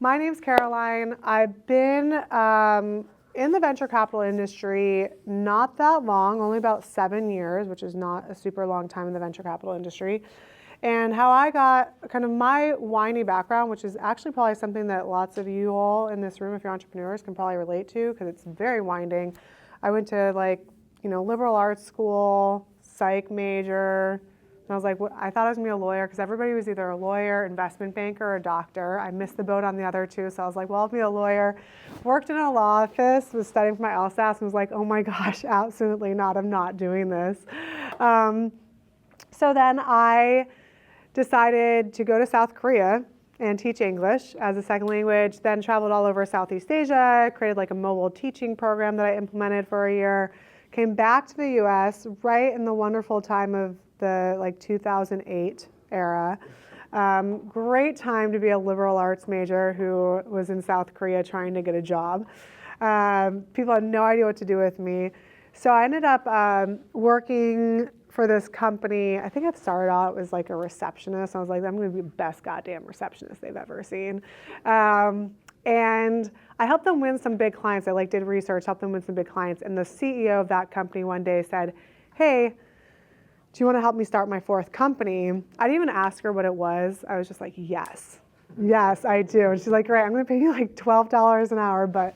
My name's Caroline. I've been in the venture capital industry not that long, only about 7 years, which is not a super long time in the venture capital industry. And how I got kind of my whiny background, which is actually probably something that lots of you all in this room, if you're entrepreneurs, can probably relate to because it's very winding. I went to liberal arts school, psych major. And I was like, I thought I was going to be a lawyer because everybody was either a lawyer, investment banker, or a doctor. I missed the boat on the other two, so I was like, well, I'll be a lawyer. Worked in a law office, was studying for my LSAT, and was like, oh my gosh, absolutely not. I'm not doing this. So then I decided to go to South Korea and teach English as a second language, then traveled all over Southeast Asia, created like a mobile teaching program that I implemented for a year, came back to the US right in the wonderful time of the 2008 era. Great time to be a liberal arts major who was in South Korea trying to get a job. People had no idea what to do with me. So I ended up working for this company. I think I started out as like a receptionist. I was like, I'm going to be the best goddamn receptionist they've ever seen. And I helped them win some big clients. I did research, helped them win some big clients. And the CEO of that company one day said, hey, do you want to help me start my 4th company? I didn't even ask her what it was. I was just like, yes, I do. And she's like, great, I'm going to pay you like $12 an hour, but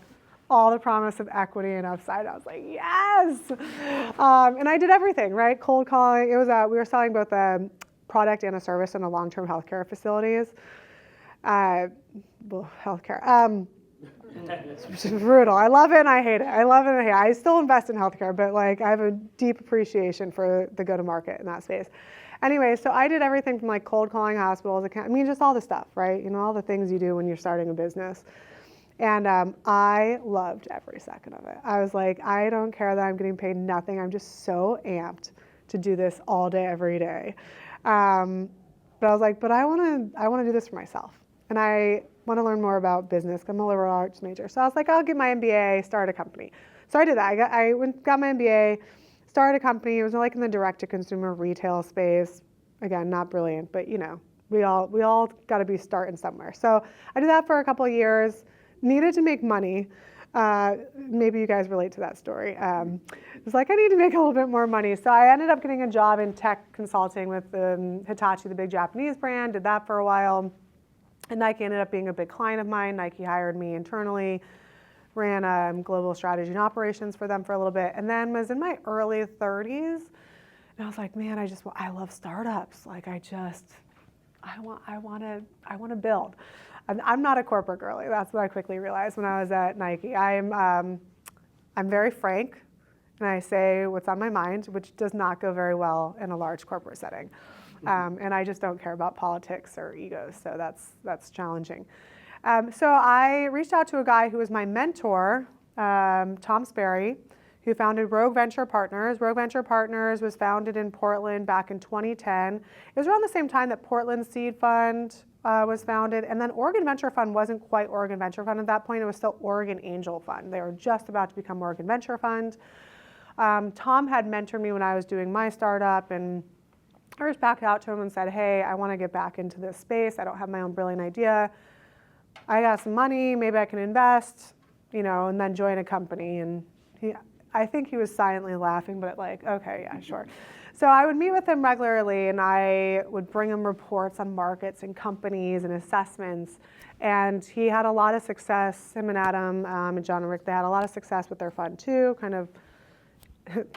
all the promise of equity and upside. I was like, yes. And I did everything, right? Cold calling. It was we were selling both a product and a service in a long-term healthcare facilities. Healthcare. It's brutal. I love it and I hate it. I still invest in healthcare, but I have a deep appreciation for the go-to-market in that space. Anyway, so I did everything from cold calling hospitals, just all the stuff, right? All the things you do when you're starting a business. And I loved every second of it. I was like, I don't care that I'm getting paid nothing. I'm just so amped to do this all day, every day. But I was like, but I want to do this for myself. And I want to learn more about business. I'm a liberal arts major. So I was like, I'll get my MBA, start a company. So I did that. I got my MBA, started a company. It was in the direct-to-consumer retail space. Again, not brilliant, but we all got to be starting somewhere. So I did that for a couple of years. Needed to make money. Maybe you guys relate to that story. It's I need to make a little bit more money. So I ended up getting a job in tech consulting with Hitachi, the big Japanese brand. Did that for a while. And Nike ended up being a big client of mine. Nike hired me internally, ran global strategy and operations for them for a little bit, and then was in my early 30s. And I was like, man, I love startups. I want to build. I'm not a corporate girly. That's what I quickly realized when I was at Nike. I'm very frank, and I say what's on my mind, which does not go very well in a large corporate setting. And I just don't care about politics or egos, so that's challenging. So I reached out to a guy who was my mentor, Tom Sperry, who founded Rogue Venture Partners. Rogue Venture Partners was founded in Portland back in 2010. It was around the same time that Portland Seed Fund was founded, and then Oregon Venture Fund wasn't quite Oregon Venture Fund at that point. It was still Oregon Angel Fund. They were just about to become Oregon Venture Fund. Tom had mentored me when I was doing my startup, and I reached back out to him and said, hey, I want to get back into this space. I don't have my own brilliant idea. I got some money, maybe I can invest, and then join a company. And I think he was silently laughing, but okay, yeah, sure. So I would meet with him regularly, and I would bring him reports on markets and companies and assessments. And he had a lot of success, him and Adam and John and Rick, they had a lot of success with their fund too,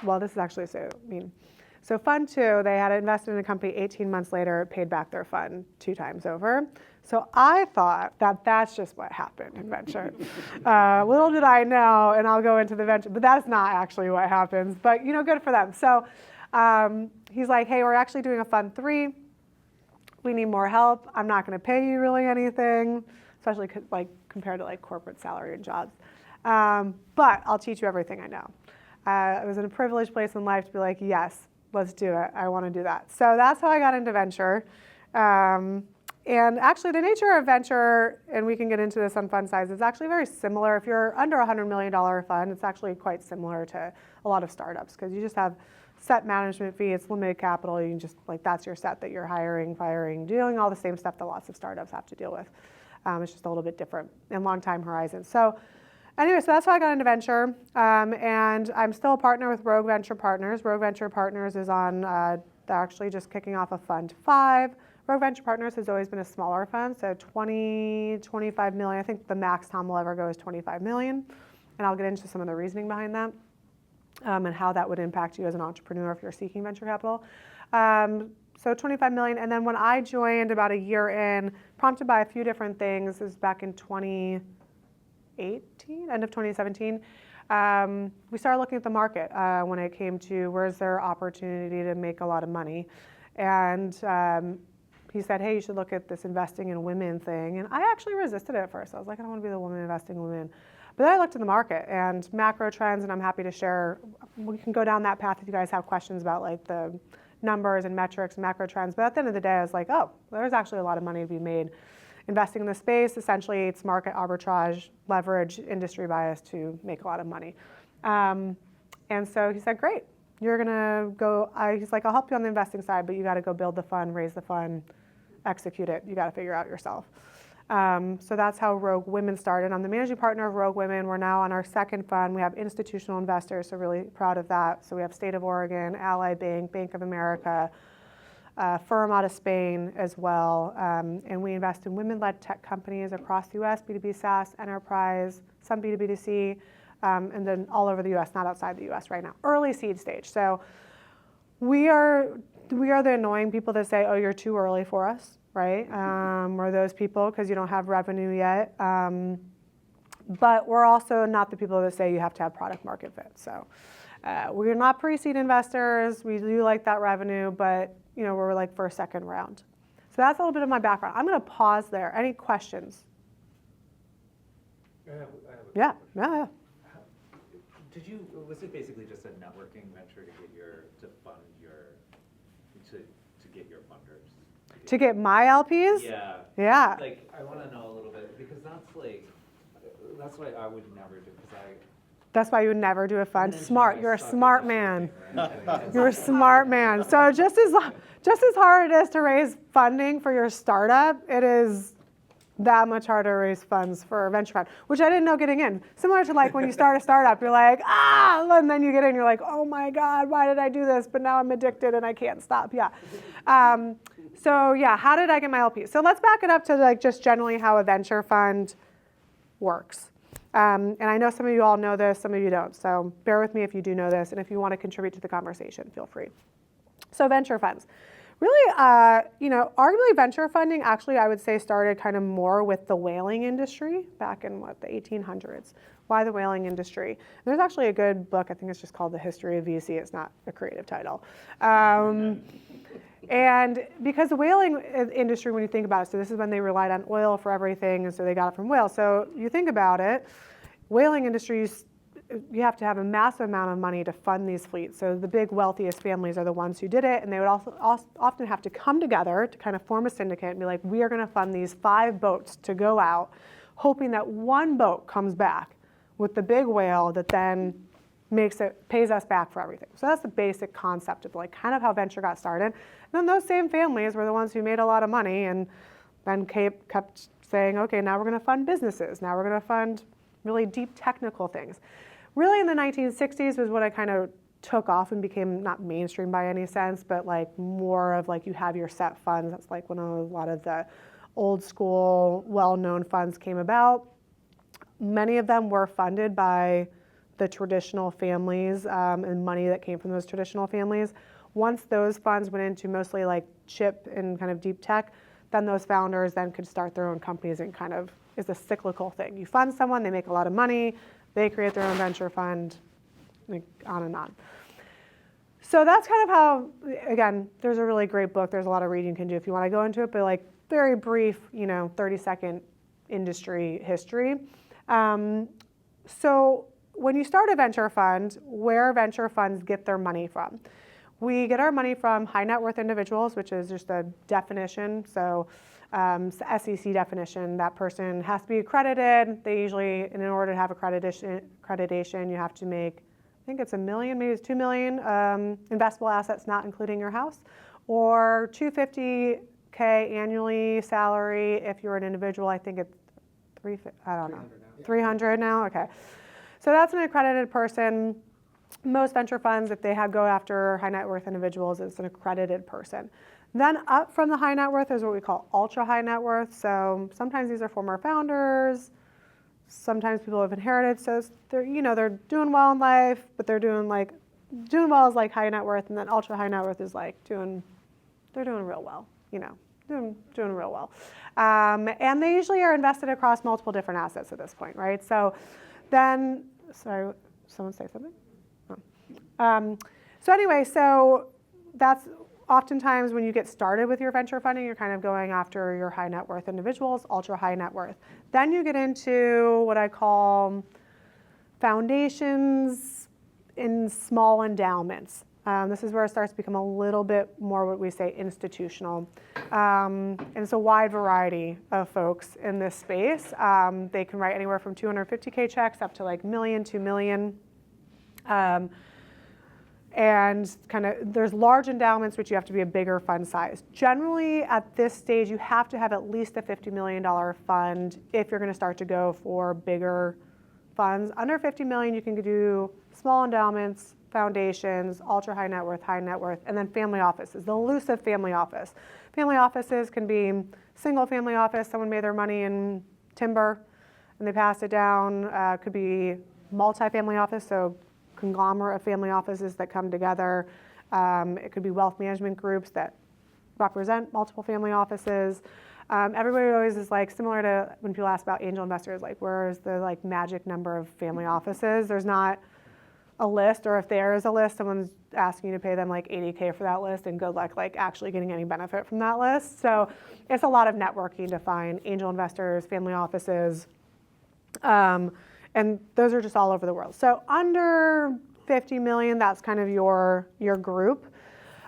well, this is actually So Fund 2, they had invested in a company 18 months later, it paid back their fund 2 times over. So I thought that that's just what happened in venture. Little did I know, and I'll go into the venture, but that's not actually what happens. But good for them. So he's like, hey, we're actually doing a Fund 3. We need more help. I'm not going to pay you really anything, especially compared to corporate salary and jobs. But I'll teach you everything I know. I was in a privileged place in life to be like, yes, let's do it. I want to do that. So that's how I got into venture. And actually the nature of venture, and we can get into this on fund size, is actually very similar. If you're under $100 million fund, it's actually quite similar to a lot of startups because you just have set management fee, it's limited capital, you can just, that's your set that you're hiring, firing, doing all the same stuff that lots of startups have to deal with. It's just a little bit different and long time horizon. So anyway, so that's how I got into venture. And I'm still a partner with Rogue Venture Partners. Rogue Venture Partners is on, they're actually just kicking off a Fund 5. Rogue Venture Partners has always been a smaller fund, so 20, 25 million. I think the max Tom will ever go is 25 million. And I'll get into some of the reasoning behind that and how that would impact you as an entrepreneur if you're seeking venture capital. So 25 million. And then when I joined about a year in, prompted by a few different things, this was back in 2018, end of 2017, we started looking at the market when it came to where's there opportunity to make a lot of money. And he said, hey, you should look at this investing in women thing. And I actually resisted it at first. I was like, I don't want to be the woman investing in women. But then I looked at the market and macro trends, and I'm happy to share. We can go down that path if you guys have questions about like the numbers and metrics and macro trends. But at the end of the day, I was like, oh, there's actually a lot of money to be made investing in this space. Essentially, it's market arbitrage, leverage, industry bias to make a lot of money. And so he said, great, you're going to go. He's like, I'll help you on the investing side, but you got to go build the fund, raise the fund, execute it. You got to figure out yourself. So that's how Rogue Women started. I'm the managing partner of Rogue Women. We're now on our second fund. We have institutional investors, so really proud of that. So we have State of Oregon, Ally Bank, Bank of America, a firm out of Spain as well. And we invest in women-led tech companies across the U.S., B2B SaaS, enterprise, some B2B2C, and then all over the U.S., not outside the U.S. right now. Early seed stage. So we are the annoying people that say, oh, you're too early for us. Right? We're those people because you don't have revenue yet. But we're also not the people that say you have to have product market fit. So we're not pre-seed investors. We do like that revenue, but we're like for a second round. So that's a little bit of my background. I'm going to pause there. Any questions? I have a Yeah. Was it basically just a networking venture to get your funders? To get my LPs? Yeah. Yeah. Like, I want to know a little bit, because that's why I would never do, That's why you would never do a fund? Smart. You're a smart man. You're a smart man. So just as hard it is to raise funding for your startup, it is that much harder to raise funds for a venture fund, which I didn't know getting in. Similar to like when you start a startup, you're like, and then you get in, you're like, oh my God, why did I do this? But now I'm addicted and I can't stop. Yeah. So yeah, how did I get my LP? So let's back it up to like just generally how a venture fund works. And I know some of you all know this, some of you don't. So bear with me if you do know this, and if you want to contribute to the conversation, feel free. So venture funds. Really, arguably venture funding actually, I would say, started kind of more with the whaling industry back in the 1800s. Why the whaling industry? There's actually a good book, I think it's just called The History of VC. It's not a creative title. And because the whaling industry, when you think about it, so this is when they relied on oil for everything, and so they got it from whales. So you think about it, whaling industries, you have to have a massive amount of money to fund these fleets. So the big wealthiest families are the ones who did it, and they would also often have to come together to kind of form a syndicate and be like, we are going to fund these 5 boats to go out, hoping that one boat comes back with the big whale that then pays us back for everything. So that's the basic concept of like kind of how venture got started. And then those same families were the ones who made a lot of money and then kept saying, okay, now we're going to fund businesses. Now we're going to fund really deep technical things. Really in the 1960s was when I kind of took off and became not mainstream by any sense, but like more of like you have your set funds. That's like when a lot of the old school, well-known funds came about. Many of them were funded by the traditional families and money that came from those traditional families. Once those funds went into mostly like chip and kind of deep tech, then those founders then could start their own companies and kind of is a cyclical thing. You fund someone, they make a lot of money, they create their own venture fund, like on and on. So that's kind of how, again, there's a really great book. There's a lot of reading you can do if you want to go into it, but like very brief, 30-second industry history. So when you start a venture fund, where venture funds get their money from? We get our money from high net worth individuals, which is just a definition. So it's the SEC definition. That person has to be accredited. They usually, in order to have accreditation, you have to make, I think it's $1 million, maybe it's $2 million investable assets, not including your house, or $250 $6K annually salary. If you're an individual, I think it's I don't know, 300 now. Okay, so that's an accredited person. Most venture funds, if they go after high net worth individuals, it's an accredited person. Then up from the high net worth is what we call ultra high net worth. So sometimes these are former founders. Sometimes people have inherited. So they're doing well in life, but they're doing well is like high net worth, and then ultra high net worth is like they're doing real well, doing real well. And they usually are invested across multiple different assets at this point, right? So then, sorry, someone say something? So anyway, so that's oftentimes when you get started with your venture funding, you're kind of going after your high net worth individuals, ultra high net worth. Then you get into what I call foundations in small endowments. This is where it starts to become a little bit more what we say institutional. And it's a wide variety of folks in this space. They can write anywhere from 250K checks up to like million, 2 million. And there's large endowments, which you have to be a bigger fund size. Generally, at this stage, you have to have at least a $50 million fund if you're going to start to go for bigger funds. Under 50 million, you can do small endowments, foundations, ultra high net worth, and then family offices, the elusive family office. Family offices can be single family office. Someone made their money in timber and they passed it down. Could be multi-family office, so conglomerate of family offices that come together. It could be wealth management groups that represent multiple family offices. Everybody always is similar to when people ask about angel investors, where is the magic number of family offices? There's not a list, or if there is a list, someone's asking you to pay them $80K for that list, and good luck actually getting any benefit from that list. So it's a lot of networking to find angel investors, family offices, and those are just all over the world. So under 50 million, that's kind of your group.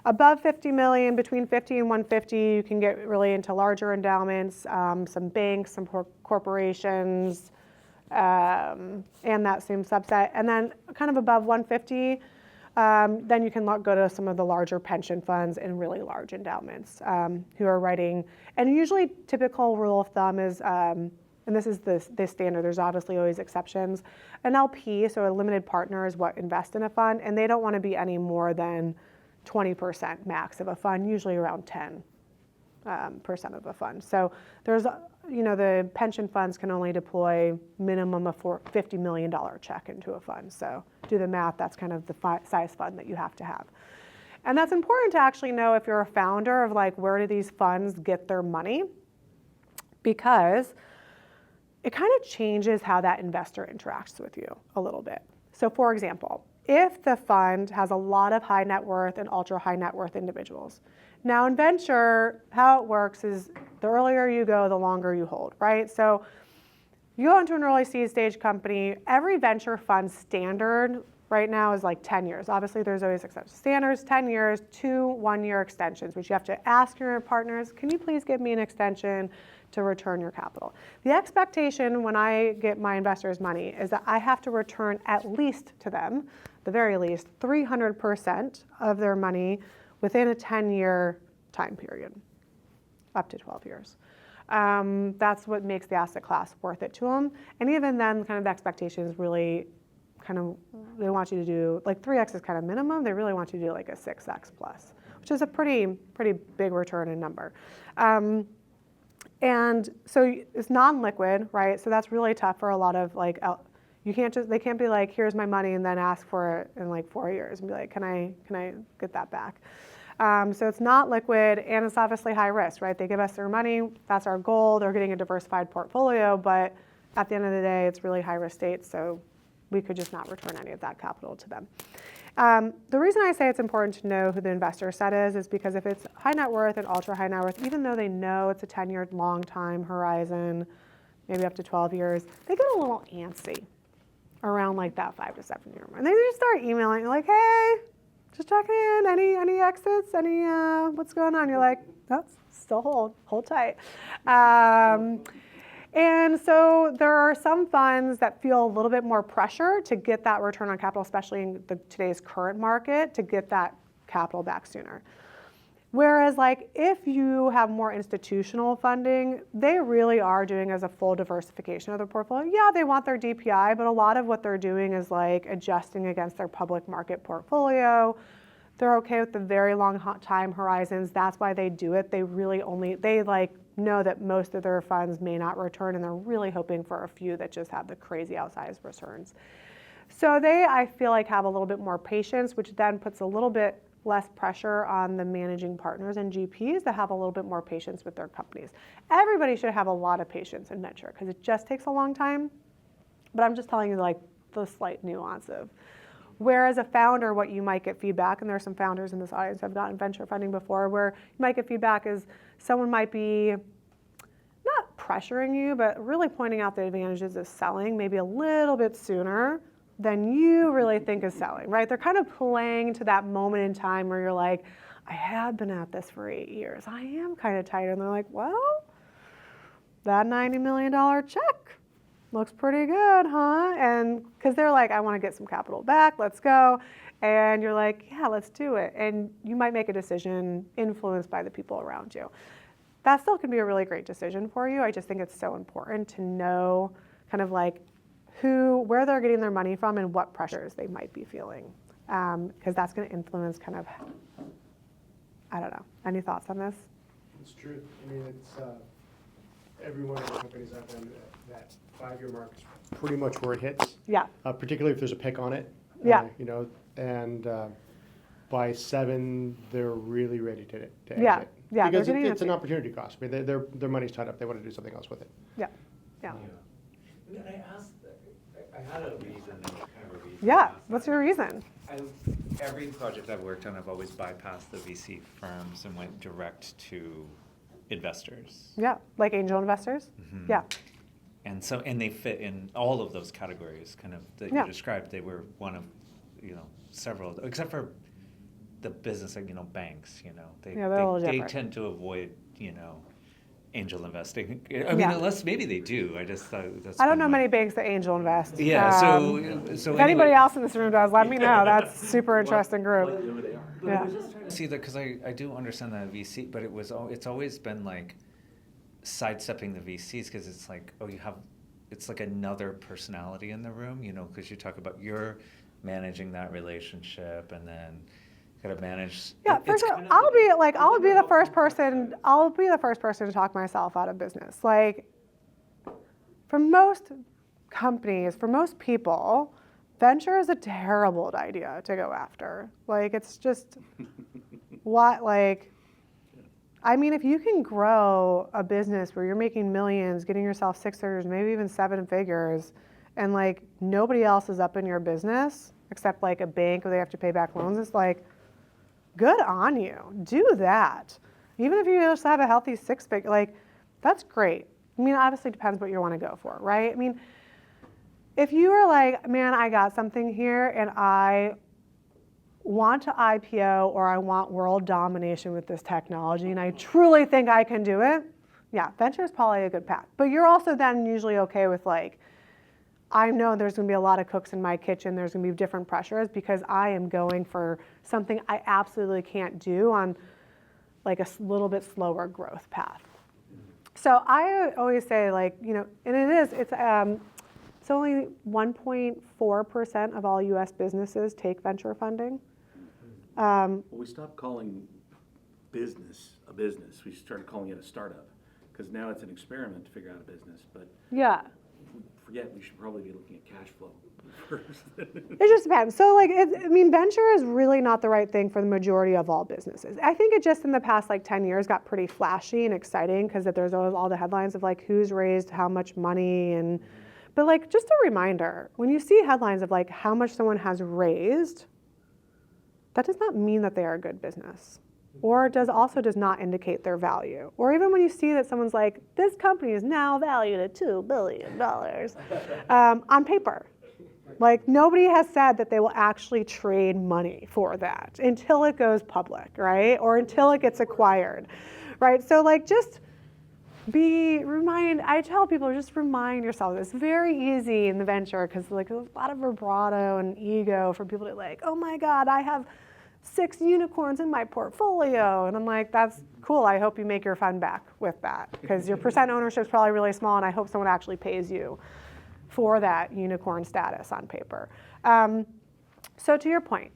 Above 50 million, between 50 and 150, you can get really into larger endowments, some banks, some corporations, and that same subset. And then kind of above 150, then you can go to some of the larger pension funds and really large endowments who are writing. And usually typical rule of thumb is, and this is the standard, there's obviously always exceptions. An LP, so a limited partner, is what invest in a fund, and they don't want to be any more than 20% max of a fund, usually around 10% of a fund. So there's, the pension funds can only deploy minimum of $50 million check into a fund. So do the math, that's kind of the size fund that you have to have. And that's important to actually know if you're a founder of where do these funds get their money, because it kind of changes how that investor interacts with you a little bit. So for example, if the fund has a lot of high net worth and ultra high net worth individuals. Now in venture, how it works is the earlier you go, the longer you hold, right? So you go into an early seed stage company, every venture fund standard right now is 10 years. Obviously there's always exceptions. Standards, 10 years, 2 1-year extensions, which you have to ask your partners, can you please give me an extension to return your capital? The expectation when I get my investors' money is that I have to return at least to them, the very least, 300% of their money within a 10-year time period, up to 12 years. That's what makes the asset class worth it to them. And even then, kind of the expectation is really they want you to do, 3x is kind of minimum. They really want you to do a 6x plus, which is a pretty big return in number. And so it's non-liquid, right? So that's really tough for a lot of they can't be here's my money and then ask for it in 4 years and be can I get that back? So it's not liquid, and it's obviously high risk, right? They give us their money, that's our goal. They're getting a diversified portfolio, but at the end of the day, it's really high risk state, so we could just not return any of that capital to them. The reason I say it's important to know who the investor set is because if it's high net worth and ultra high net worth, even though they know it's a 10-year long time horizon, maybe up to 12 years, they get a little antsy around that 5 to 7 year mark. And they just start emailing you hey, just checking in, any exits, any what's going on? You're oh, still hold tight. And so there are some funds that feel a little bit more pressure to get that return on capital, especially in today's current market, to get that capital back sooner. Whereas like if you have more institutional funding, they really are doing as a full diversification of their portfolio. Yeah, they want their DPI, but a lot of what they're doing is like adjusting against their public market portfolio. They're okay with the very long time horizons. That's why they do it. They really they like know that most of their funds may not return, and they're really hoping for a few that just have the crazy outsized returns. So they, I feel like, have a little bit more patience, which then puts a little bit less pressure on the managing partners and GPs to have a little bit more patience with their companies. Everybody should have a lot of patience in venture because it just takes a long time. But I'm just telling you like the slight nuance of, whereas a founder, what you might get feedback, and there are some founders in this audience who have gotten venture funding before, where you might get feedback is someone might be not pressuring you, but really pointing out the advantages of selling maybe a little bit sooner than you really think is selling, right? They're kind of playing to that moment in time where you're like, I have been at this for 8 years. I am kind of tired. And they're like, well, that $90 million check looks pretty good, huh? And because they're like, I want to get some capital back, let's go. And you're like, yeah, let's do it. And you might make a decision influenced by the people around you. That still can be a really great decision for you. I just think it's so important to know kind of like where they're getting their money from and what pressures they might be feeling. Because that's going to influence kind of, I don't know. Any thoughts on this? It's true. I mean, it's every one of the companies I've been that 5-year mark is pretty much where it hits. Yeah. Particularly if there's a pick on it. Yeah. You know, and by 7, they're really ready to exit. Yeah. Yeah. Because it's an opportunity cost. I mean, their money's tied up. They want to do something else with it. Yeah. Yeah. And I asked, I had a reason, kind of a reason. Yeah. What's your reason? Every project I've worked on, I've always bypassed the VC firms and went direct to investors. Yeah. Like angel investors? Mm-hmm. Yeah. And they fit in all of those categories kind of that you described. They were one of, several, except for the business, banks, they tend to avoid, angel investing. I mean, unless maybe they do. I just thought that's. I don't know many banks that angel invest. Yeah. So if anybody else in this room does, let me know. That's a super interesting group. But I was just trying to see that because I do understand that VC, but it's always been like sidestepping the VCs because it's like it's like another personality in the room, because you talk about you're managing that relationship and then. Got to manage. Yeah, for sure. I'll be the first person to talk myself out of business. Like, for most companies, for most people, venture is a terrible idea to go after. Like, it's just I mean, if you can grow a business where you're making millions, getting yourself 6 figures, maybe even 7 figures, and like nobody else is up in your business except like a bank where they have to pay back loans, it's like, good on you. Do that. Even if you just have a healthy 6-figure, like, that's great. I mean, obviously depends what you want to go for, right? I mean, if you are like, man, I got something here and I want to IPO or I want world domination with this technology and I truly think I can do it, yeah, venture is probably a good path. But you're also then usually okay with like, I know there's going to be a lot of cooks in my kitchen. There's going to be different pressures because I am going for something I absolutely can't do on like a little bit slower growth path. So I always say and it's only 1.4% of all U.S. businesses take venture funding. Well, we stopped calling business a business. We started calling it a startup because now it's an experiment to figure out a business. But yeah. Forget we should probably be looking at cash flow first. It just depends. So venture is really not the right thing for the majority of all businesses. I think it just in the past 10 years got pretty flashy and exciting because there's always all the headlines of who's raised how much money but just a reminder, when you see headlines of how much someone has raised, that does not mean that they are a good business. Or does not indicate their value. Or even when you see that someone's like, this company is now valued at $2 billion on paper. Nobody has said that they will actually trade money for that until it goes public, right? Or until it gets acquired, right? So I tell people, just remind yourself. It's very easy in the venture because there's a lot of vibrato and ego for people to oh my God, I have 6 unicorns in my portfolio. And I'm like, that's cool. I hope you make your fund back with that because your percent ownership is probably really small and I hope someone actually pays you for that unicorn status on paper. So to your point,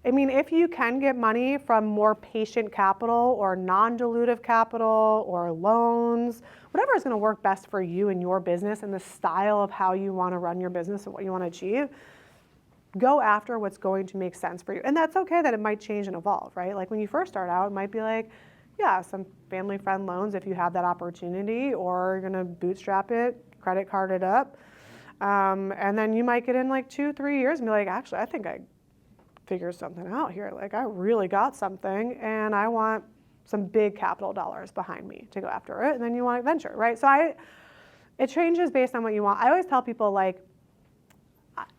I mean, if you can get money from more patient capital or non-dilutive capital or loans, whatever is going to work best for you and your business and the style of how you want to run your business and what you want to achieve, go after what's going to make sense for you. And that's okay that it might change and evolve, right? Like when you first start out, it might be like, yeah, some family friend loans if you have that opportunity, or you're going to bootstrap it, credit card it up. And then you might get in like 2-3 years and be like, actually, I think I figure something out here. Like I really got something and I want some big capital dollars behind me to go after it. And then you want to venture, right? So it changes based on what you want. I always tell people like,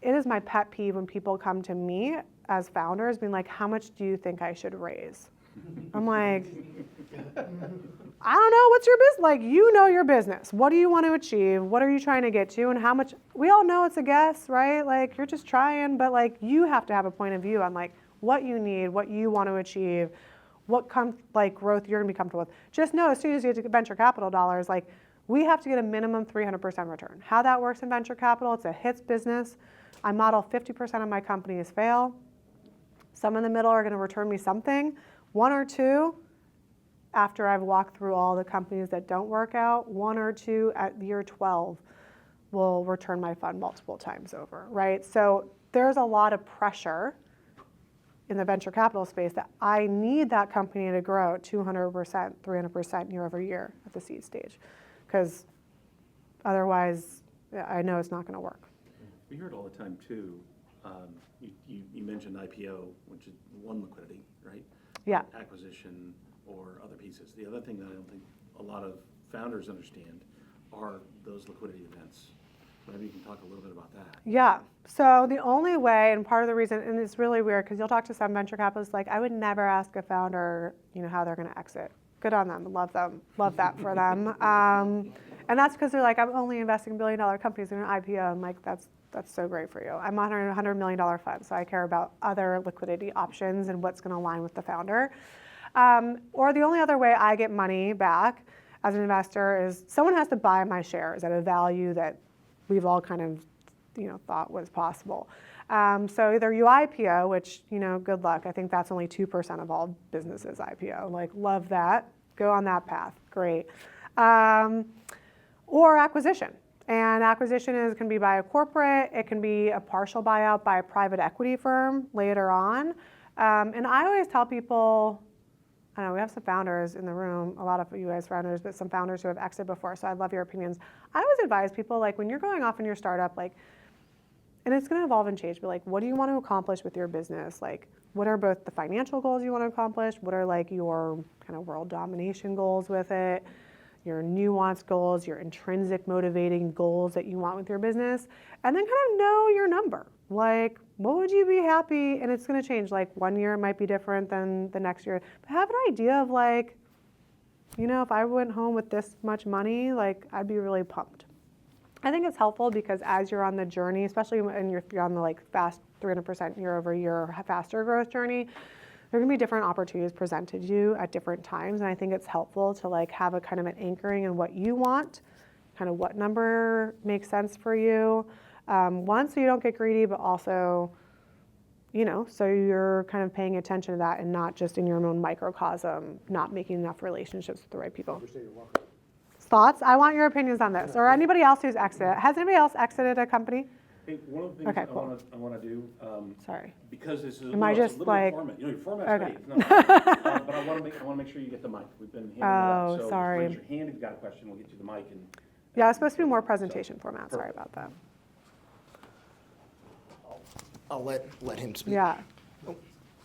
it is my pet peeve when people come to me as founders being like, how much do you think I should raise? I'm like, I don't know, what's your business? Like, you know your business. What do you want to achieve? What are you trying to get to? And how much, we all know it's a guess, right? Like, you're just trying, but like, you have to have a point of view on like what you need, what you want to achieve, what like growth you're gonna be comfortable with. Just know as soon as you get to venture capital dollars, like we have to get a minimum 300% return. How that works in venture capital, it's a hits business. I model 50% of my companies fail. Some in the middle are gonna return me something. 1 or 2, after I've walked through all the companies that don't work out, 1 or 2 at year 12 will return my fund multiple times over, right? So there's a lot of pressure in the venture capital space that I need that company to grow 200%, 300% year over year at the seed stage, because otherwise I know it's not going to work. We hear it all the time too. You mentioned IPO, which is one liquidity, right? Yeah. Acquisition or other pieces. The other thing that I don't think a lot of founders understand are those liquidity events. Maybe you can talk a little bit about that. Yeah. So the only way, and part of the reason, and it's really weird because you'll talk to some venture capitalists, like I would never ask a founder, how they're going to exit. Good on them. Love them. Love that for them. And that's because they're like, I'm only investing in billion-dollar companies in an IPO. I'm like, that's so great for you. I'm on a $100 million fund, so I care about other liquidity options and what's going to align with the founder. Or the only other way I get money back as an investor is someone has to buy my shares at a value that we've all kind of, thought was possible. So either you IPO, which, good luck. I think that's only 2% of all businesses IPO. Like, love that. Go on that path. Great. Or acquisition. And acquisition can be by a corporate. It can be a partial buyout by a private equity firm later on. And I always tell people, I know we have some founders in the room, a lot of you guys founders, but some founders who have exited before, so I'd love your opinions. I always advise people, like when you're going off in your startup, like, and it's gonna evolve and change, but like, what do you want to accomplish with your business? Like, what are both the financial goals you want to accomplish? What are like your kind of world domination goals with it? Your nuanced goals, your intrinsic motivating goals that you want with your business, and then kind of know your number. Like, what would you be happy? And it's going to change. Like, one year it might be different than the next year. But have an idea of like, if I went home with this much money, like, I'd be really pumped. I think it's helpful because as you're on the journey, especially when you're on the like fast 300% year over year faster growth journey, there are going to be different opportunities presented to you at different times. And I think it's helpful to like have a kind of an anchoring in what you want, kind of what number makes sense for you. One, so you don't get greedy, but also, so you're kind of paying attention to that and not just in your own microcosm, not making enough relationships with the right people. Thoughts? I want your opinions on this. Or anybody else who's exited. Has anybody else exited a company? Hey, one of the things Okay, cool. I want to do, Sorry. because this is Am I just a little like- format. Your format's Okay. great. It's not bad. But I want to make sure you get the mic. We've been handing it out. Oh, So sorry. just raise your hand if you've got a question. We'll get you the mic. Yeah, it's supposed to be more presentation format. Sorry about that. I'll let him speak. Yeah.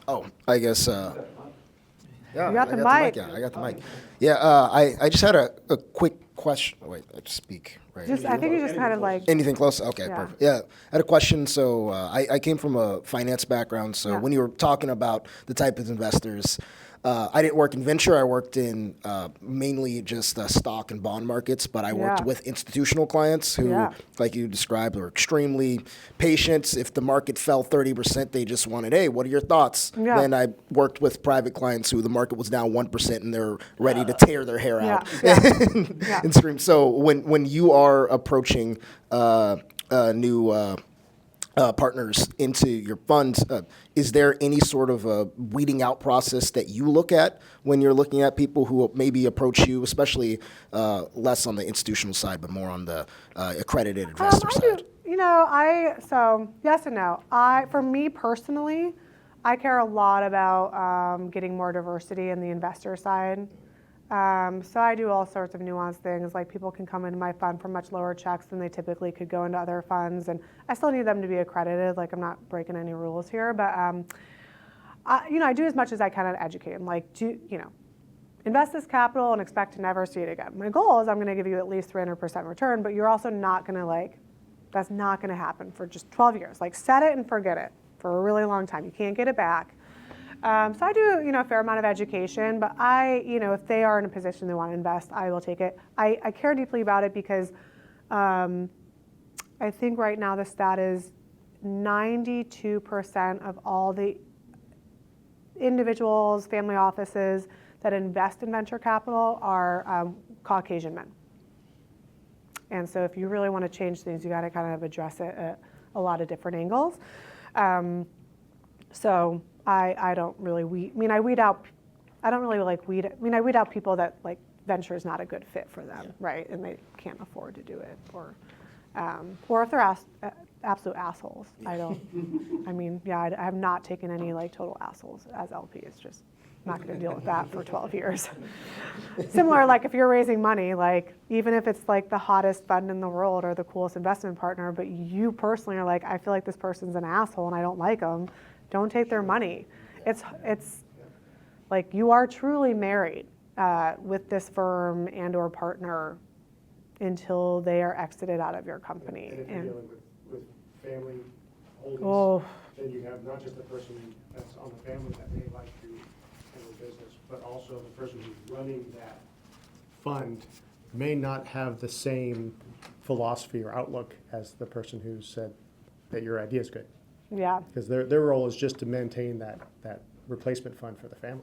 Oh, I guess. Yeah, You got the I mic. Yeah, I got the mic. Yeah, I just had a quick question. Wait, I just speak right. I think you just kind of like. Anything close? Okay, Yeah. perfect. Yeah, I had a question. So I came from a finance background. So Yeah. when you were talking about the type of investors, I didn't work in venture. I worked in mainly just stock and bond markets, but I worked Yeah. with institutional clients who, Yeah. like you described, were extremely patient. If the market fell 30%, they just wanted, hey, what are your thoughts? Yeah. Then I worked with private clients who the market was down 1% and they're ready to tear their hair out Yeah. and, and scream. So when you are approaching new partners into your funds, is there any sort of a weeding out process that you look at when you're looking at people who maybe approach you, especially less on the institutional side, but more on the accredited investor I side? do, so yes and no. For me personally, I care a lot about getting more diversity in the investor side. So I do all sorts of nuanced things, like people can come into my fund for much lower checks than they typically could go into other funds, and I still need them to be accredited. Like, I'm not breaking any rules here, but I do as much as I can to educate them. Like, invest this capital and expect to never see it again. My goal is I'm going to give you at least 300% return, but you're also not going to that's not going to happen for just 12 years. Like, set it and forget it for a really long time. You can't get it back. So I do, a fair amount of education, but if they are in a position they want to invest, I will take it. I care deeply about it because I think right now the stat is 92% of all the individuals, family offices that invest in venture capital are Caucasian men. And so if you really want to change things, you got to kind of address it at a lot of different angles. So I don't really I weed out. I don't really I weed out people that like venture is not a good fit for them, right? And they can't afford to do it, or if they're absolute assholes. I don't. I have not taken any like total assholes as LPs. Just not going to deal with that for 12 years. Similar, like if you're raising money, like even if it's like the hottest fund in the world or the coolest investment partner, but you personally are like, I feel like this person's an asshole and I don't like them. Don't take their money. It's like you are truly married with this firm and or partner until they are exited out of your company. And if you're dealing with family holdings, Oh. then you have not just the person that's on the family that they like to handle business, but also the person who's running that fund may not have the same philosophy or outlook as the person who said that your idea is good. Yeah. Because their role is just to maintain that replacement fund for the family.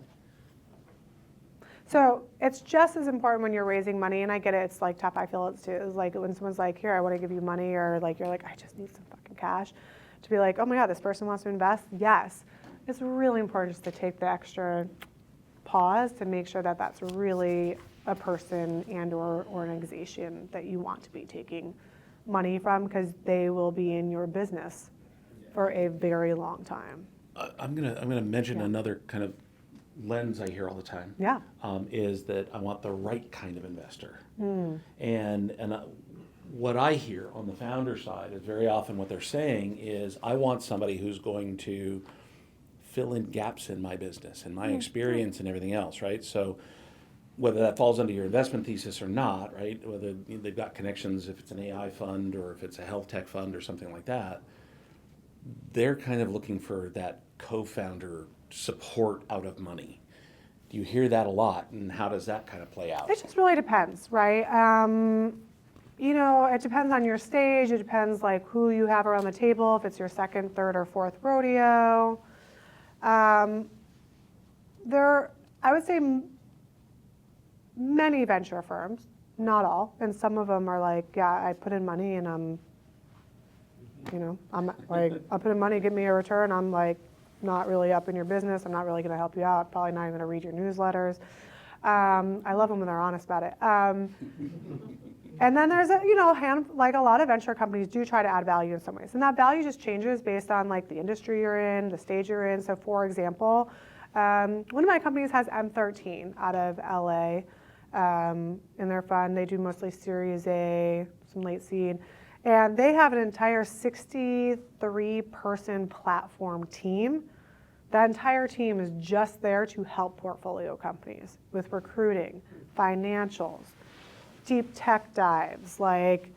So it's just as important when you're raising money, and I get it, it's like tough, I feel it too. It's like when someone's like, here, I want to give you money, or like you're like, I just need some fucking cash, to be like, oh my God, this person wants to invest. Yes. It's really important just to take the extra pause to make sure that that's really a person and or organization that you want to be taking money from, because they will be in your business for a very long time. I'm gonna mention Yeah. another kind of lens I hear all the time. Yeah. Is that I want the right kind of investor. Mm. And what I hear on the founder side is very often what they're saying is, I want somebody who's going to fill in gaps in my business and my experience and everything else, right? So whether that falls under your investment thesis or not, right? Whether they've got connections, if it's an AI fund or if it's a health tech fund or something like that, they're kind of looking for that co-founder support out of money. Do you hear that a lot, and how does that kind of play out? It just really depends, right? It depends on your stage. It depends like who you have around the table, if it's your second, third, or fourth rodeo. I would say many venture firms, not all, and some of them are like, yeah, I put in money and I'm like, I'll put in money, give me a return. I'm like, not really up in your business. I'm not really going to help you out. Probably not even going to read your newsletters. I love them when they're honest about it. And then there's like a lot of venture companies do try to add value in some ways, and that value just changes based on like the industry you're in, the stage you're in. So, for example, one of my companies has M13 out of LA in their fund. They do mostly Series A, some late seed. And they have an entire 63-person platform team. That entire team is just there to help portfolio companies with recruiting, financials, deep tech dives, like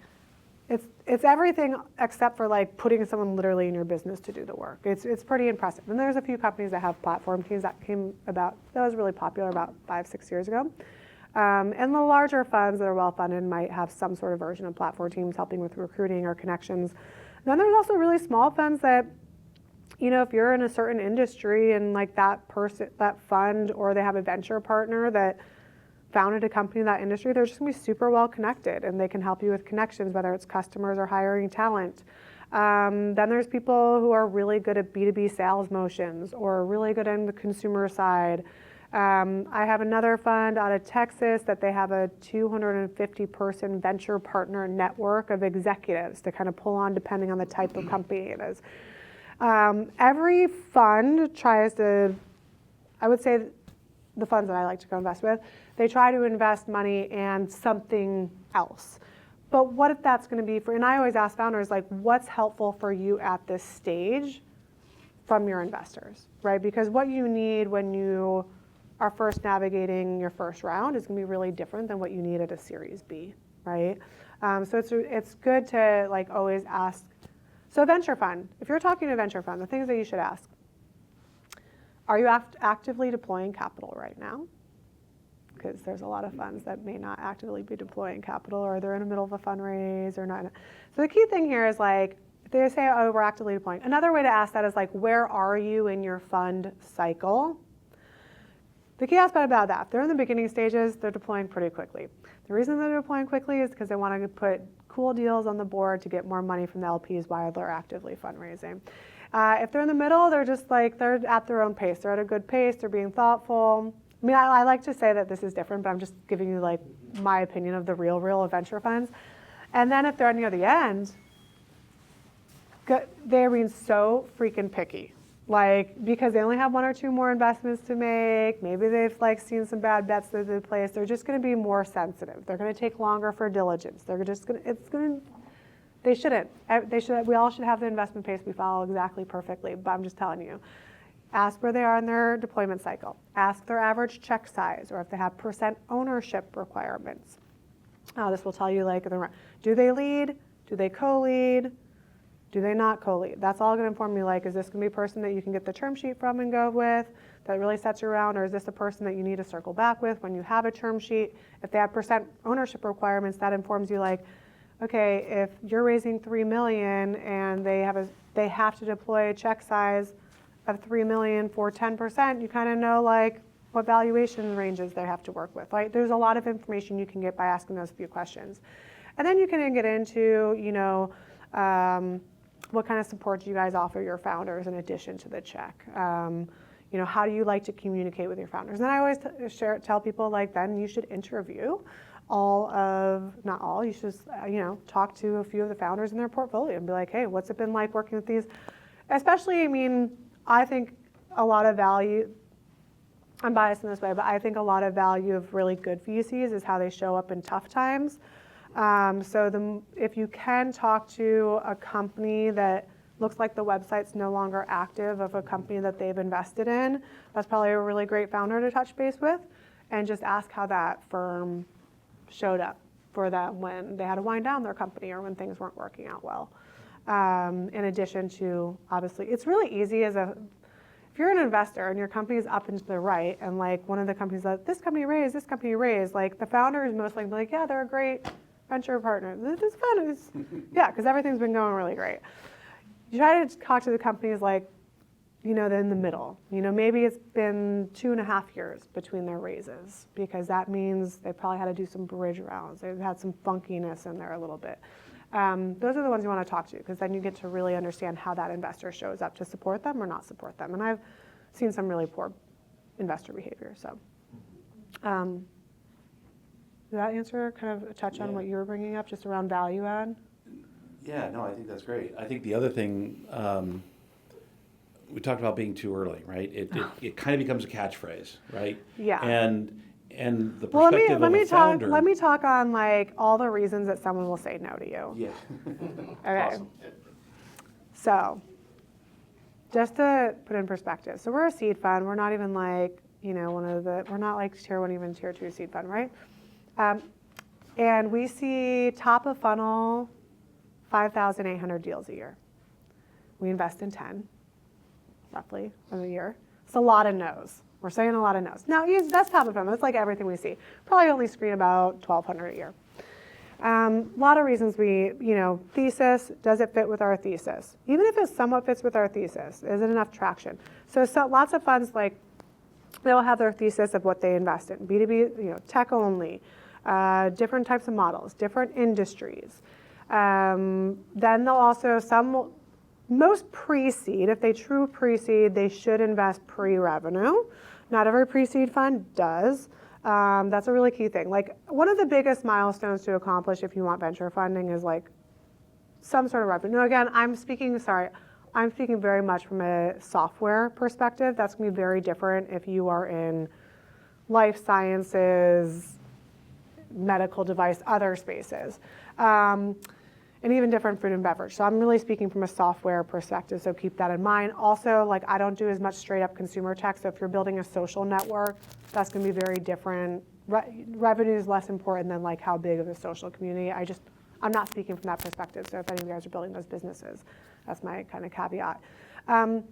It's everything except for like putting someone literally in your business to do the work. It's pretty impressive. And there's a few companies that have platform teams that was really popular about 5-6 years ago. And the larger funds that are well funded might have some sort of version of platform teams helping with recruiting or connections. And then there's also really small funds that, you know, if you're in a certain industry and like that fund, or they have a venture partner that founded a company in that industry, they're just gonna be super well connected and they can help you with connections, whether it's customers or hiring talent. Then there's people who are really good at B2B sales motions or really good in the consumer side. I have another fund out of Texas that they have a 250-person venture partner network of executives to kind of pull on depending on the type of company it is. Every fund tries to, I would say the funds that I like to go invest with, they try to invest money and something else. But what if that's going to be and I always ask founders, like, what's helpful for you at this stage from your investors, right? Because what you need when you are first navigating your first round is going to be really different than what you need at a Series B, right? So it's good to like always ask. So a venture fund, if you're talking to a venture fund, the things that you should ask: are you actively deploying capital right now? Because there's a lot of funds that may not actively be deploying capital, or they're in the middle of a fundraise or not. So the key thing here is like, if they say, oh, we're actively deploying. Another way to ask that is like, where are you in your fund cycle? The key aspect about that, if they're in the beginning stages, they're deploying pretty quickly. The reason they're deploying quickly is because they want to put cool deals on the board to get more money from the LPs while they're actively fundraising. If they're in the middle, they're just like, they're at their own pace. They're at a good pace, they're being thoughtful. I mean, I like to say that this is different, but I'm just giving you like my opinion of the real venture funds. And then if they're near the end, they're being so freaking picky. Like, because they only have 1 or 2 more investments to make, maybe they've like seen some bad bets that they placed, they're just gonna be more sensitive. They're gonna take longer for diligence. They shouldn't. We all should have the investment pace we follow exactly perfectly, but I'm just telling you. Ask where they are in their deployment cycle. Ask their average check size, or if they have % ownership requirements. This will tell you like, do they lead? Do they co-lead? Do they not co-lead? That's all going to inform you, like, is this going to be a person that you can get the term sheet from and go with that really sets you around, or is this a person that you need to circle back with when you have a term sheet? If they have % ownership requirements, that informs you, like, okay, if you're raising $3 million and they have to deploy a check size of $3 million for 10%, you kind of know like what valuation ranges they have to work with. Like, there's a lot of information you can get by asking those few questions, and then you can get into, you know, what kind of support do you guys offer your founders in addition to the check? You know, how do you like to communicate with your founders? And I always tell people, like, then you should interview you should, you know, talk to a few of the founders in their portfolio and be like, hey, what's it been like working with these? Especially, I mean, I think a lot of value, I'm biased in this way, but I think a lot of value of really good VCs is how they show up in tough times. If you can talk to a company that looks like the website's no longer active of a company that they've invested in, that's probably a really great founder to touch base with, and just ask how that firm showed up for them when they had to wind down their company or when things weren't working out well. In addition to, obviously, it's really easy if you're an investor and your company is up and to the right, and like one of the companies that this company raised, like the founder is most likely like, yeah, they're a great venture partner. This is fun. Yeah, because everything's been going really great. You try to talk to the companies like, you know, they're in the middle. You know, maybe it's been 2.5 years between their raises, because that means they probably had to do some bridge rounds. They've had some funkiness in there a little bit. Those are the ones you want to talk to, because then you get to really understand how that investor shows up to support them or not support them. And I've seen some really poor investor behavior. So, did that answer kind of touch on what you were bringing up, just around value add? Yeah, no, I think that's great. I think the other thing, we talked about being too early, right? It kind of becomes a catchphrase, right? Yeah. And the perspective of a founder. Let me talk on like all the reasons that someone will say no to you. Yeah. Okay. Awesome. So, just to put in perspective, so we're a seed fund. We're not even like, you know, we're not like tier 1, even tier 2 seed fund, right? And we see top of funnel 5,800 deals a year. We invest in 10, roughly, in a year. It's a lot of no's. We're saying a lot of no's. Now, that's top of funnel. That's like everything we see. Probably only screen about 1,200 a year. A lot of reasons thesis, does it fit with our thesis? Even if it somewhat fits with our thesis, is it enough traction? So lots of funds, like, they'll have their thesis of what they invest in. B2B, tech only, different types of models, different industries. Then they'll also, most pre-seed, if they true pre-seed, they should invest pre-revenue. Not every pre-seed fund does. That's a really key thing. Like, one of the biggest milestones to accomplish if you want venture funding is like some sort of revenue. Now, again, I'm speaking very much from a software perspective. That's gonna be very different if you are in life sciences, medical device, other spaces. And even different food and beverage. So I'm really speaking from a software perspective, so keep that in mind. Also, like, I don't do as much straight up consumer tech, so if you're building a social network, that's gonna be very different. Revenue is less important than like how big of a social community. I'm not speaking from that perspective, so if any of you guys are building those businesses, that's my kind of caveat. One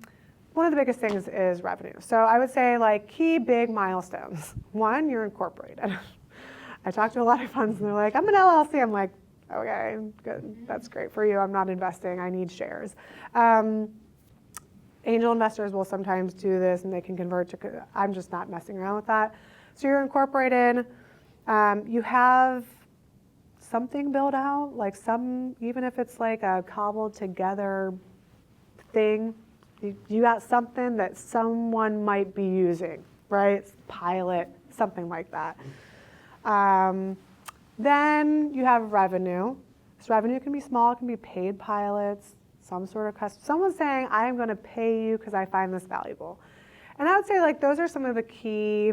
of the biggest things is revenue. So I would say, like, key big milestones. One, you're incorporated. I talk to a lot of funds and they're like, I'm an LLC. I'm like, okay, good. That's great for you. I'm not investing. I need shares. Angel investors will sometimes do this and they can convert to, I'm just not messing around with that. So you're incorporated. You have something built out, like even if it's like a cobbled together thing, you got something that someone might be using, right? Pilot, something like that. Then you have revenue. So revenue can be small, it can be paid pilots, some sort of someone's saying, I am gonna pay you because I find this valuable. And I would say, like, those are some of the key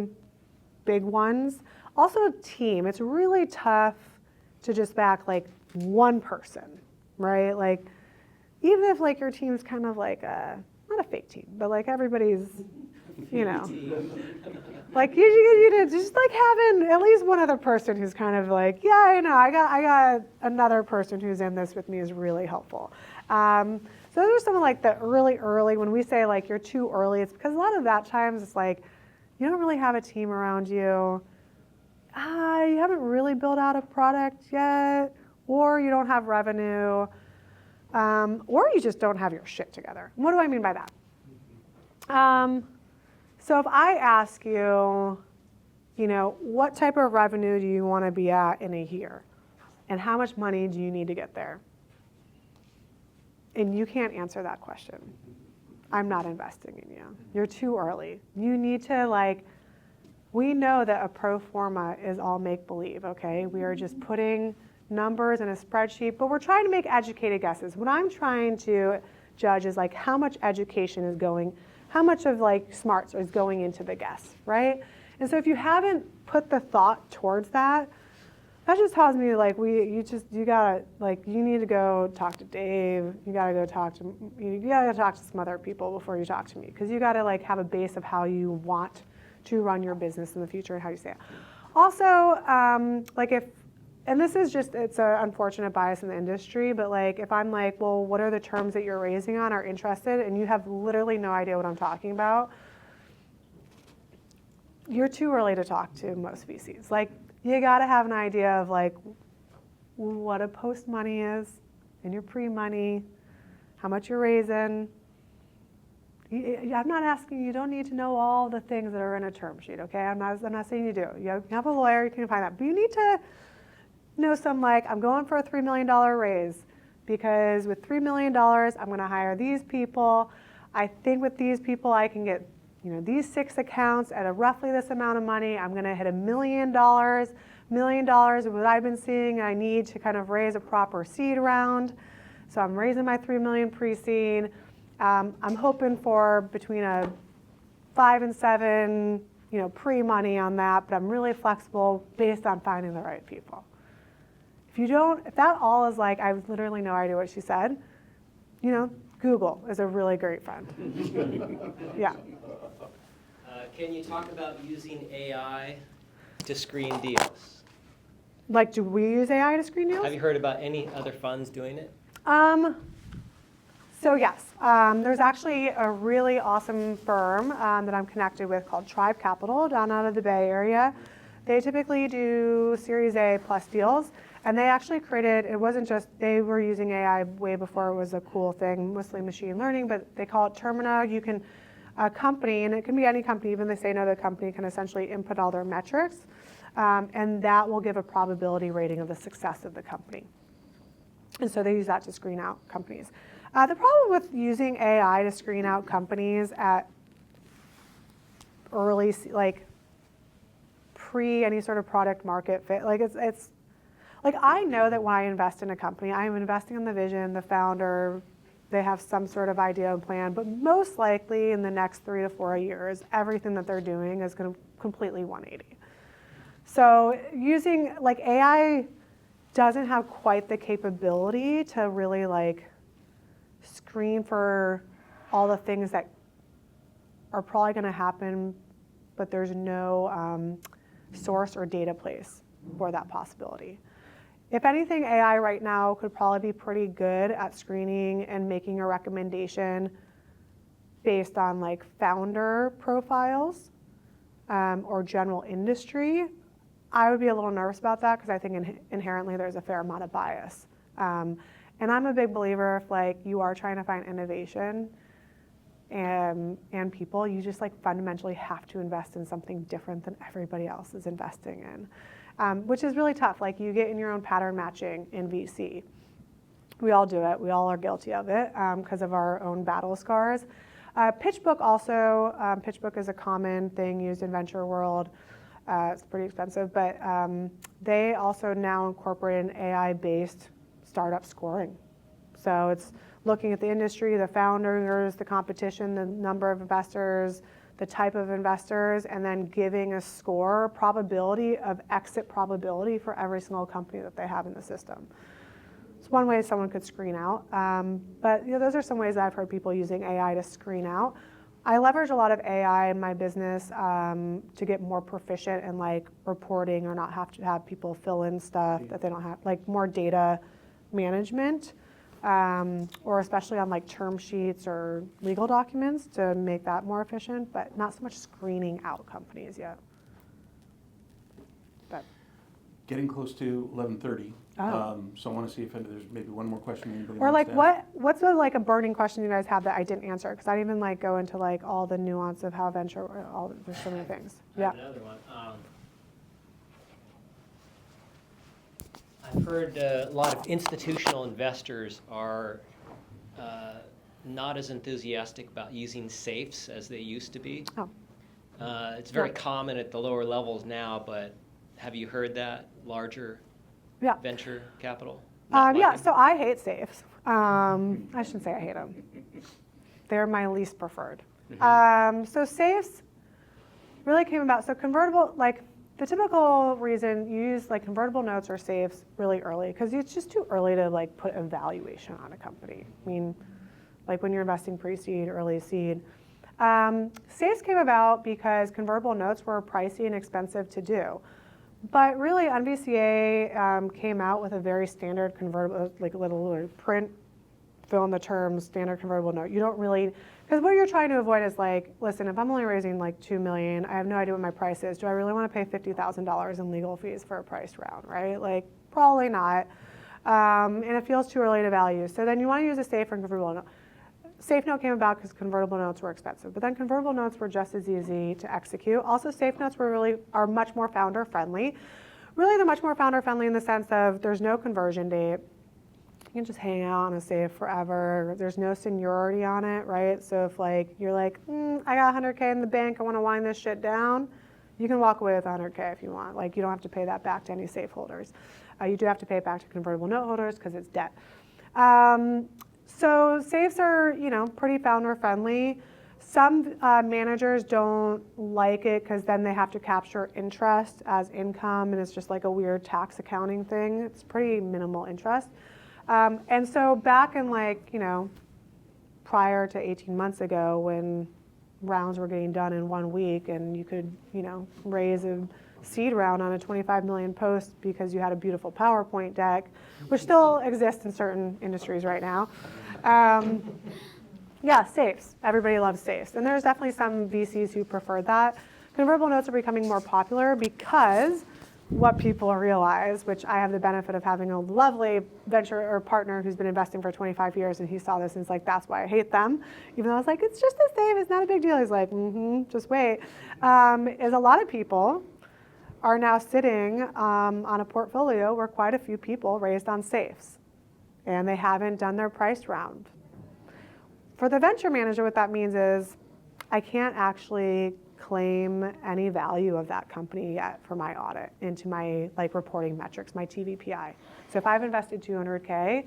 big ones. Also a team, it's really tough to just back like one person, right? Like, even if like your team's kind of like not a fake team, but like everybody's, like you just like having at least one other person who's kind of like, yeah, I know, I got another person who's in this with me is really helpful. So those are some of like the really early, when we say like you're too early, it's because a lot of that times it's like, you don't really have a team around you. You haven't really built out a product yet, or you don't have revenue, or you just don't have your shit together. What do I mean by that? So if I ask you, what type of revenue do you want to be at in a year? And how much money do you need to get there? And you can't answer that question. I'm not investing in you. You're too early. You need to we know that a pro forma is all make-believe, okay? We are just putting numbers in a spreadsheet, but we're trying to make educated guesses. What I'm trying to judge is like how much education is going, how much of like smarts is going into the guess, right? And so if you haven't put the thought towards that, that just tells me like you need to go talk to Dave. You gotta go talk to some other people before you talk to me, because you gotta like have a base of how you want to run your business in the future and how you say it. Also, and this is just, it's an unfortunate bias in the industry, but like if I'm like, well, what are the terms that you're raising on or interested, and you have literally no idea what I'm talking about, you're too early to talk to most VCs. Like, you gotta have an idea of like what a post money is and your pre-money, how much you're raising. I'm not asking, you don't need to know all the things that are in a term sheet, okay? I'm not saying you do. You have a lawyer, you can find that. But you need to know some like, I'm going for a $3 million raise because with $3 million, I'm gonna hire these people. I think with these people, I can get these 6 accounts at roughly this amount of money. I'm gonna hit $1 million. $1 million is what I've been seeing I need to kind of raise a proper seed round. So I'm raising my $3 million pre-seed. I'm hoping for between a 5 and 7, pre-money on that, but I'm really flexible based on finding the right people. If that all is like, I have literally no idea what she said, Google is a really great friend. Yeah. Can you talk about using AI to screen deals? Like, do we use AI to screen deals? Have you heard about any other funds doing it? So yes, there's actually a really awesome firm that I'm connected with called Tribe Capital down out of the Bay Area. They typically do Series A plus deals, and they actually created, it wasn't just, they were using AI way before it was a cool thing, mostly machine learning, but they call it Termina. You can, a company, and it can be any company, even they say no, the company can essentially input all their metrics, and that will give a probability rating of the success of the company. And so they use that to screen out companies. The problem with using AI to screen out companies at early, like pre any sort of product market fit, like it's like I know that when I invest in a company, I am investing in the vision, the founder, they have some sort of idea and plan, but most likely in the next 3 to 4 years, everything that they're doing is going to completely 180. So using like AI doesn't have quite the capability to really like screen for all the things that are probably going to happen, but there's no source or data place for that possibility. If anything, AI right now could probably be pretty good at screening and making a recommendation based on like founder profiles or general industry. I would be a little nervous about that because I think inherently there's a fair amount of bias. And I'm a big believer if like you are trying to find innovation and people, you just like fundamentally have to invest in something different than everybody else is investing in, which is really tough. Like you get in your own pattern matching in VC. We all do it. We all are guilty of it because of our own battle scars. PitchBook also, PitchBook is a common thing used in venture world. It's pretty expensive, but they also now incorporate an AI-based startup scoring. So it's looking at the industry, the founders, the competition, the number of investors, the type of investors, and then giving a score probability of exit probability for every single company that they have in the system. It's one way someone could screen out, but you know, those are some ways I've heard people using AI to screen out. I leverage a lot of AI in my business to get more proficient in like reporting or not have to have people fill in stuff that they don't have, like more data management, or especially on like term sheets or legal documents to make that more efficient, but not so much screening out companies yet. But Getting close to 11:30. Oh. So I want to see if there's maybe one more question anybody or wants like to ask. what's like a burning question you guys have that I didn't answer? Because I didn't even like go into like all the nuance of how venture, there's so many things. I have another one. I've heard a lot of institutional investors are not as enthusiastic about using safes as they used to be. Oh. It's very Yeah. common at the lower levels now, but have you heard that larger Yeah. venture capital? Not Yeah, liking? so I hate safes. I shouldn't say I hate them. They're my least preferred. So safes really came about, so convertible, like the typical reason you use like convertible notes or safes really early, because it's just too early to like put a valuation on a company. I mean, like when you're investing pre-seed, early seed. Safes came about because convertible notes were pricey and expensive to do. But really, NVCA came out with a very standard convertible, like little print, fill in the terms, standard convertible note. You don't really, because what you're trying to avoid is like, listen, if I'm only raising like $2 million, I have no idea what my price is. Do I really want to pay $50,000 in legal fees for a priced round, right? Like, probably not. And it feels too early to value. So then you want to use a safe or convertible note. Safe note came about because convertible notes were expensive, but then convertible notes were just as easy to execute. Also, safe notes are much more founder friendly. Really, they're much more founder friendly in the sense of there's no conversion date. You can just hang out on a safe forever. There's no seniority on it, right? So if like you're like, I got 100K in the bank, I want to wind this shit down, you can walk away with 100K if you want. Like you don't have to pay that back to any safe holders. You do have to pay it back to convertible note holders because it's debt. So safes are, pretty founder friendly. Some managers don't like it because then they have to capture interest as income, and it's just like a weird tax accounting thing. It's pretty minimal interest. And so back in prior to 18 months ago when rounds were getting done in 1 week and you could, raise a seed round on a 25 million post because you had a beautiful PowerPoint deck, which still exists in certain industries right now. Yeah, safes. Everybody loves safes. And there's definitely some VCs who prefer that. Convertible notes are becoming more popular because what people realize, which I have the benefit of having a lovely venture or partner who's been investing for 25 years, and he saw this and he's like, that's why I hate them. Even though I was like, it's just a safe, it's not a big deal. He's like, just wait. Is a lot of people are now sitting on a portfolio where quite a few people raised on safes, and they haven't done their price round. For the venture manager, what that means is I can't actually claim any value of that company yet for my audit into my reporting metrics, my TVPI. So if I've invested 200K,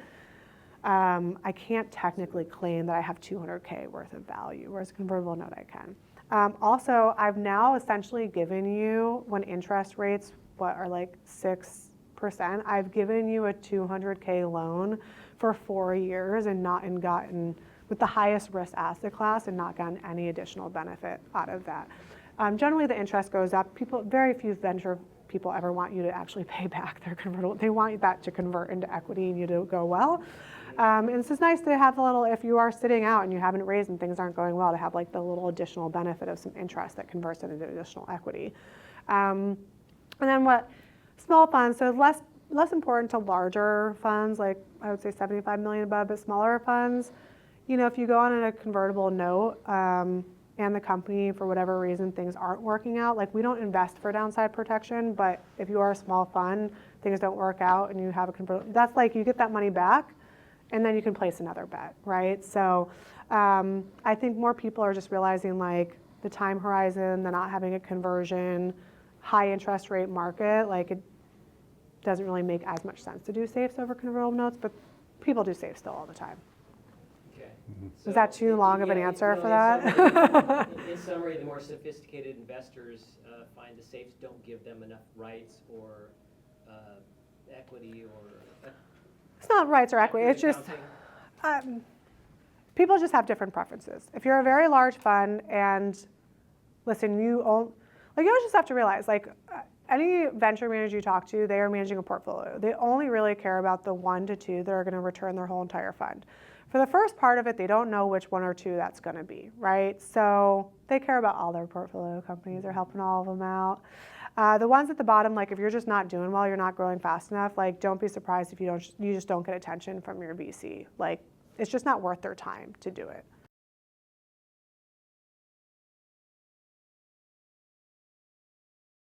I can't technically claim that I have 200K worth of value, whereas a convertible note I can. Also, I've now essentially given you, when interest rates are like 6%, I've given you a 200K loan for 4 years and gotten with the highest risk asset class and not gotten any additional benefit out of that. Generally, the interest goes up. Very few venture people ever want you to actually pay back their convertible. They want that to convert into equity and you to go well. And it's just nice to have a little, if you are sitting out and you haven't raised and things aren't going well, to have like the little additional benefit of some interest that converts into additional equity. And then small funds, so less important to larger funds, like I would say 75 million above, but smaller funds, if you go on a convertible note and the company, for whatever reason, things aren't working out, like we don't invest for downside protection, but if you are a small fund, things don't work out and you have a convertible, that's like you get that money back and then you can place another bet, right? So I think more people are just realizing like the time horizon, the not having a conversion, high interest rate market, like it doesn't really make as much sense to do safes over convertible notes, but people do safes still all the time. So Is that too long of an answer for that? In summary, the more sophisticated investors find the safes don't give them enough rights or equity or... It's not rights or equity. It's just people just have different preferences. If you're a very large fund and listen, you always just have to realize any venture manager you talk to, they are managing a portfolio. They only really care about the 1 to 2 that are going to return their whole entire fund. For the first part of it, they don't know which 1 or 2 that's going to be, right? So they care about all their portfolio companies. They're helping all of them out. The ones at the bottom, if you're just not doing well, you're not growing fast enough, don't be surprised if you just don't get attention from your VC. It's just not worth their time to do it.